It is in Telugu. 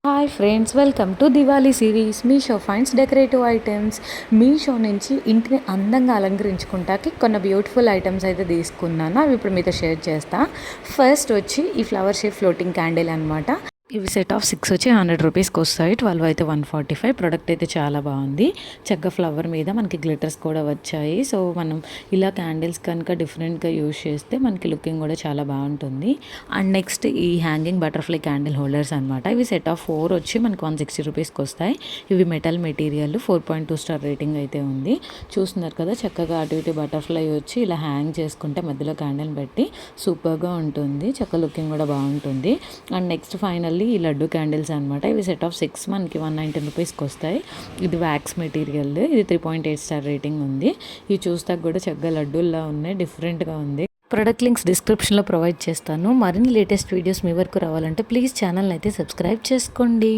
Hi friends, welcome to Diwali series. Meesho fines decorative items. Meesho నుంచి ఇంటిని అందంగా అలంకరించుకుంటాకి కొన్ని బ్యూటిఫుల్ ఐటమ్స్ అయితే తీసుకున్నాను. అవి ఇప్పుడు మీతో షేర్ చేస్తా. ఫస్ట్ వచ్చి ఈ ఫ్లవర్ షేప్ ఫ్లోటింగ్ క్యాండిల్ అనమాట. ఇవి సెట్ ఆఫ్ 6 వచ్చి 100 రూపీస్కి వస్తాయి. 12 అయితే 145. ప్రోడక్ట్ అయితే చాలా బాగుంది. చక్కగా ఫ్లవర్ మీద మనకి గ్లిటర్స్ కూడా వచ్చాయి. సో మనం ఇలా క్యాండిల్స్ కనుక డిఫరెంట్గా యూజ్ చేస్తే మనకి లుకింగ్ కూడా చాలా బాగుంటుంది. అండ్ నెక్స్ట్ ఈ హ్యాంగింగ్ బటర్ఫ్లై క్యాండిల్ హోల్డర్స్ అనమాట. ఇవి సెట్ ఆఫ్ 4 వచ్చి మనకి 160 రూపీస్కి వస్తాయి. ఇవి మెటల్ మెటీరియల్, 4.2 స్టార్ రేటింగ్ అయితే ఉంది. చూస్తున్నారు కదా, చక్కగా అటు ఇటు బటర్ఫ్లై వచ్చి ఇలా హ్యాంగ్ చేసుకుంటే మధ్యలో క్యాండిల్ పెట్టి సూపర్గా ఉంటుంది. చక్క లుకింగ్ కూడా బాగుంటుంది. అండ్ నెక్స్ట్ ఫైనల్లీ ఈ లడ్డు క్యాండిల్స్ అనమాట. ఇవి సెట్ ఆఫ్ 6 మనకి 119 రూపీస్కి వస్తాయి. ఇది వ్యాక్స్ మెటీరియల్, ఇది 3.8 స్టార్ రేటింగ్ ఉంది. ఇవి చూస్తాక కూడా చక్కగా లడ్డూల్లా ఉన్నాయి, డిఫరెంట్గా ఉంది. ప్రొడక్ట్ లింక్స్ డిస్క్రిప్షన్లో ప్రొవైడ్ చేస్తాను. మరిన్ని లేటెస్ట్ వీడియోస్ మీ వరకు రావాలంటే ప్లీజ్ ఛానల్ అయితే సబ్స్క్రైబ్ చేసుకోండి.